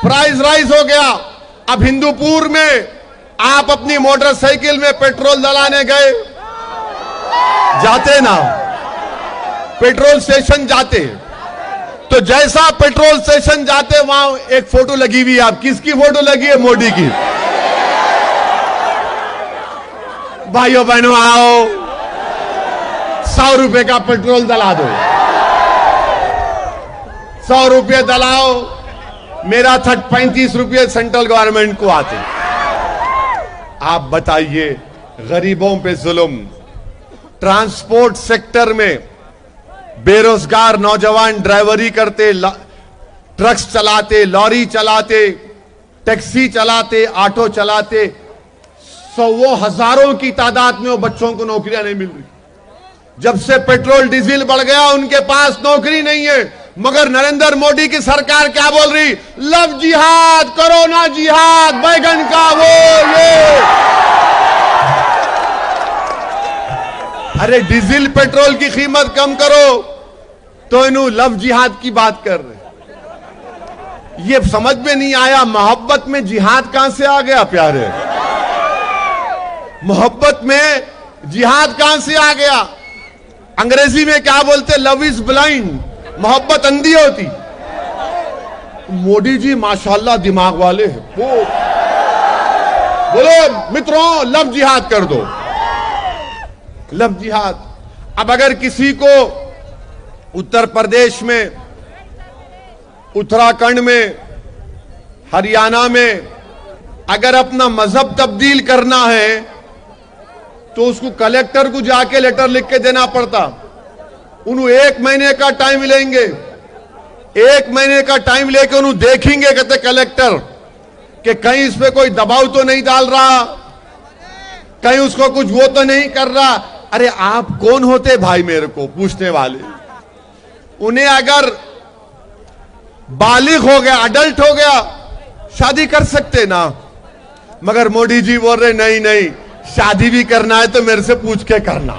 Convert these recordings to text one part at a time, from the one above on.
Price rise हो गया। अब हिंदूपुर में आप अपनी मोटरसाइकिल में पेट्रोल डलाने गए, जाते ना, पेट्रोल स्टेशन जाते, तो जैसा पेट्रोल स्टेशन जाते वहां एक फोटो लगी हुई है। आप किसकी फोटो लगी है? मोदी की। भाइयों बहनों आओ, 100 रुपए का पेट्रोल डला दो, 100 रुपये डलाओ, मेरा 35 रुपये सेंट्रल गवर्नमेंट को आते। आप बताइए, गरीबों पे जुल्म। ट्रांसपोर्ट सेक्टर में बेरोजगार नौजवान ड्राइवरी करते, ट्रक्स चलाते, लॉरी चलाते, टैक्सी चलाते, ऑटो चलाते, सौ हजारों की तादाद में वो बच्चों को नौकरियां नहीं मिल रही। जब से पेट्रोल डीजल बढ़ गया उनके पास नौकरी नहीं है। मगर नरेंद्र मोदी की सरकार क्या बोल रही? लव जिहाद, कोरोना जिहाद, बैगन का वो ये। अरे डीजल पेट्रोल की कीमत कम करो तो इन्हों लव जिहाद की बात कर रहे। ये समझ में नहीं आया, मोहब्बत में जिहाद कहां से आ गया प्यारे? मोहब्बत में जिहाद कहां से आ गया? अंग्रेजी में क्या बोलते? लव इज ब्लाइंड, मोहब्बत अंधी होती। मोदी जी माशाल्लाह दिमाग वाले हैं, वो बोलो मित्रों लव जिहाद कर दो, लव जिहाद। अब अगर किसी को उत्तर प्रदेश में, उत्तराखंड में, हरियाणा में अगर अपना मजहब तब्दील करना है तो उसको कलेक्टर को जाके लेटर लिख के देना पड़ता। उन्हें 1 महीने का टाइम लेंगे, 1 महीने का टाइम लेके उन्हें देखेंगे, कहते कलेक्टर कि कहीं इस पे कोई दबाव तो नहीं डाल रहा, कहीं उसको कुछ वो तो नहीं कर रहा। अरे आप कौन होते भाई मेरे को पूछने वाले? उन्हें अगर बालिग हो गया, अडल्ट हो गया, शादी कर सकते ना। मगर मोदी जी बोल रहे नहीं नहीं, शादी भी करना है तो मेरे से पूछ के करना।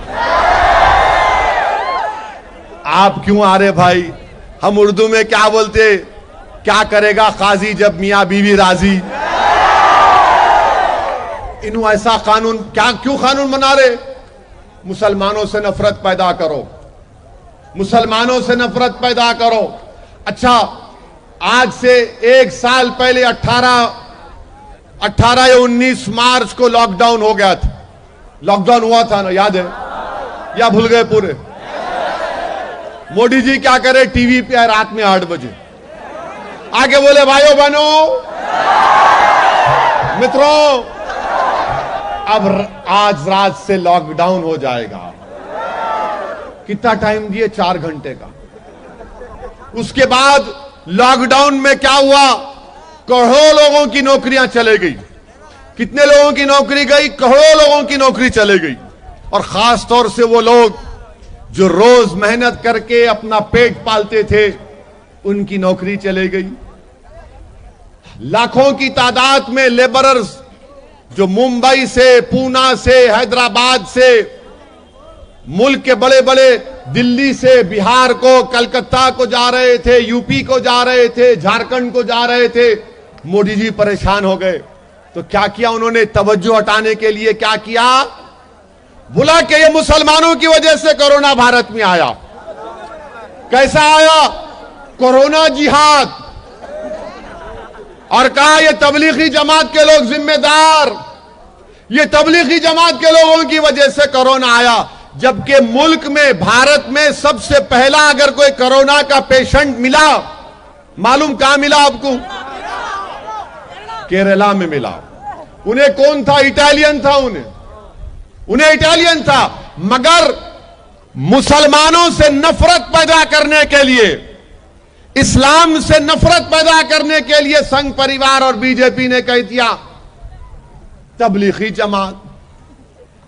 आप क्यों आ रहे भाई? हम उर्दू में क्या बोलते? क्या करेगा काजी जब मियां बीवी राजी। इन्हों ऐसा कानून क्या, क्यों कानून बना रहे? मुसलमानों से नफरत पैदा करो, मुसलमानों से नफरत पैदा करो। अच्छा, आज से 1 साल पहले 18 या 19 मार्च को लॉकडाउन हो गया था। लॉकडाउन हुआ था ना, याद है या भूल गए पूरे? मोदी जी क्या करे? टीवी पे रात में 8 बजे आगे बोले भाइयों बहनों मित्रों, अब आज रात से लॉकडाउन हो जाएगा। कितना टाइम दिए? 4 घंटे का। उसके बाद लॉकडाउन में क्या हुआ? करोड़ों लोगों की नौकरियां चले गई। कितने लोगों की नौकरी गई? करोड़ों लोगों की नौकरी चले गई। और खास तौर से वो लोग जो रोज मेहनत करके अपना पेट पालते थे, उनकी नौकरी चले गई। लाखों की तादाद में लेबरर्स जो मुंबई से, पूना से, हैदराबाद से, मुल्क के बड़े बड़े दिल्ली से बिहार को, कलकत्ता को जा रहे थे, यूपी को जा रहे थे, झारखंड को जा रहे थे। मोदी जी परेशान हो गए तो क्या किया उन्होंने? तवज्जो हटाने के लिए क्या किया? बोला कि ये मुसलमानों की वजह से कोरोना भारत में आया। कैसा आया? कोरोना जिहाद। और कहा ये तबलीगी जमात के लोग जिम्मेदार, ये तबलीगी जमात के लोगों की वजह से कोरोना आया। जबकि मुल्क में, भारत में सबसे पहला अगर कोई कोरोना का पेशेंट मिला, मालूम कहां मिला आपको? केरला में मिला। उन्हें कौन था? इटालियन था। उन्हें इटालियन था। मगर मुसलमानों से नफरत पैदा करने के लिए, इस्लाम से नफरत पैदा करने के लिए संघ परिवार और बीजेपी ने कह दिया तबलीगी जमात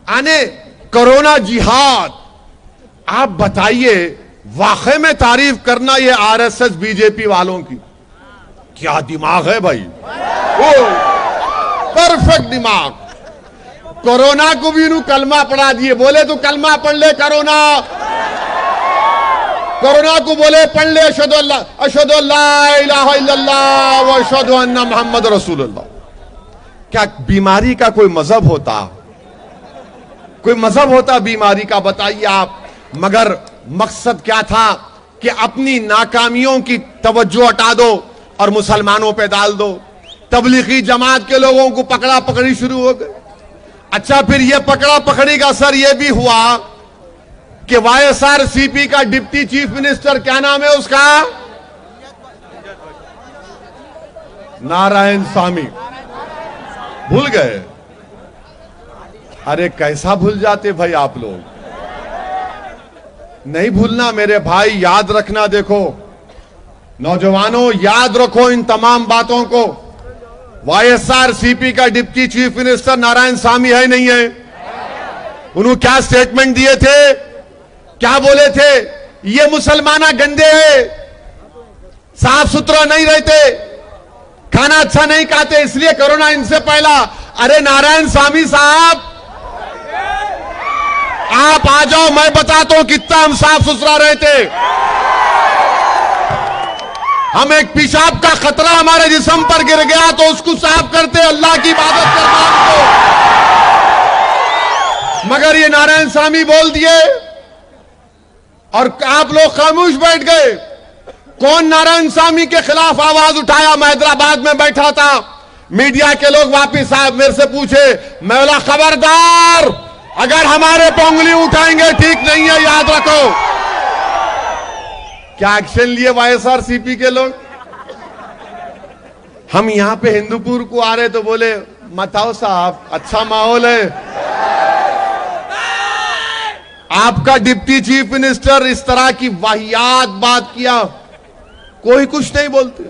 आने कोरोना जिहाद। आप बताइए, वाकई में तारीफ करना ये आरएसएस बीजेपी वालों की। क्या दिमाग है भाई, ओ परफेक्ट दिमाग। कोरोना को भी इन्हों कलमा पढ़ा दिए। बोले तो कलमा पढ़ ले, कोरोना कोरोना को बोले पढ़ ले अशहदु अल्ला इलाहा इल्लल्लाह व अशहदु अन्ना मुहम्मद रसूलुल्लाह। क्या बीमारी का कोई मजहब होता? कोई मजहब होता बीमारी का? बताइए आप। मगर मकसद क्या था कि अपनी नाकामियों की तवज्जो हटा दो और मुसलमानों पे डाल दो। तबलीगी जमात के लोगों को पकड़ा पकड़ी शुरू हो गई। अच्छा, फिर यह पकड़ा पकड़ी का असर यह भी हुआ कि YSRCP का डिप्टी चीफ मिनिस्टर, क्या नाम है उसका, नारायण सामी, भूल गए? अरे कैसा भूल जाते भाई आप लोग? नहीं भूलना मेरे भाई, याद रखना। देखो नौजवानों, याद रखो इन तमाम बातों को। YSRCP का डिप्टी चीफ मिनिस्टर नारायण सामी है नहीं है? उन्होंने क्या स्टेटमेंट दिए थे, क्या बोले थे? ये मुसलमाना गंदे हैं, साफ सुथरा नहीं रहते, खाना अच्छा नहीं खाते, इसलिए कोरोना इनसे पहला। अरे नारायण सामी साहब, आप आ जाओ, मैं बताता हूं कितना हम साफ सुथरा रहते। हम एक पेशाब का खतरा हमारे जिस्म पर गिर गया तो उसको साफ करते, अल्लाह की इबादत करना हमको। मगर ये नारायण सामी बोल दिए और आप लोग खामोश बैठ गए। कौन नारायण सामी के खिलाफ आवाज उठाया? मैं हैदराबाद में बैठा था, मीडिया के लोग वापिस आए, मेरे से पूछे, मैं बोला खबरदार, अगर हमारे पोंगली उठाएंगे ठीक नहीं है, याद रखो। क्या एक्शन लिए YSRCP के लोग? हम यहां पे हिंदूपुर को आ रहे तो बोले मत आओ साहब, अच्छा माहौल है। आपका डिप्टी चीफ मिनिस्टर इस तरह की वाहियात बात किया, कोई कुछ नहीं बोलते।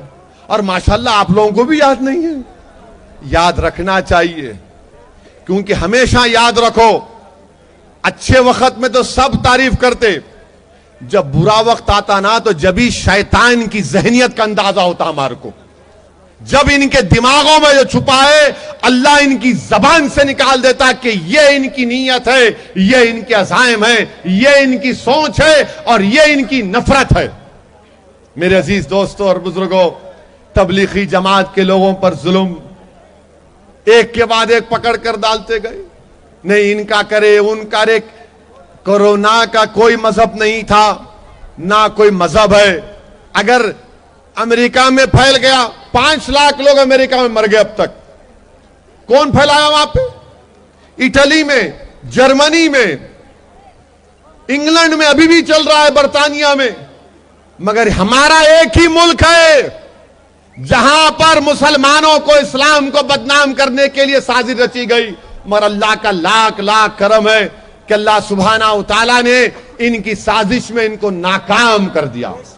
और माशाल्लाह आप लोगों को भी याद नहीं है। याद रखना चाहिए, क्योंकि हमेशा याद रखो, अच्छे वक्त में तो सब तारीफ करते, जब बुरा वक्त आता ना तो जब ही शैतान की जहनियत का अंदाजा होता हमारे को। जब इनके दिमागों में जो छुपा है, अल्लाह इनकी जबान से निकाल देता कि ये इनकी नीयत है, ये इनके अज़ाइम है, ये इनकी सोच है और ये इनकी नफरत है। मेरे अजीज दोस्तों और बुजुर्गों, तबलीगी जमात के लोगों पर जुल्म एक के बाद एक पकड़ कर डालते गए। नहीं इनका करे, उनका करे। कोरोना का कोई मजहब नहीं था, ना कोई मजहब है। अगर अमेरिका में फैल गया, 5 लाख लोग अमेरिका में मर गए अब तक, कौन फैलाया वहां पे? इटली में, जर्मनी में, इंग्लैंड में अभी भी चल रहा है, बर्तानिया में। मगर हमारा एक ही मुल्क है जहां पर मुसलमानों को, इस्लाम को बदनाम करने के लिए साजिश रची गई। मगर अल्लाह का लाख लाख करम है कि अल्लाह सुब्हाना व तआला ने इनकी साजिश में इनको नाकाम कर दिया।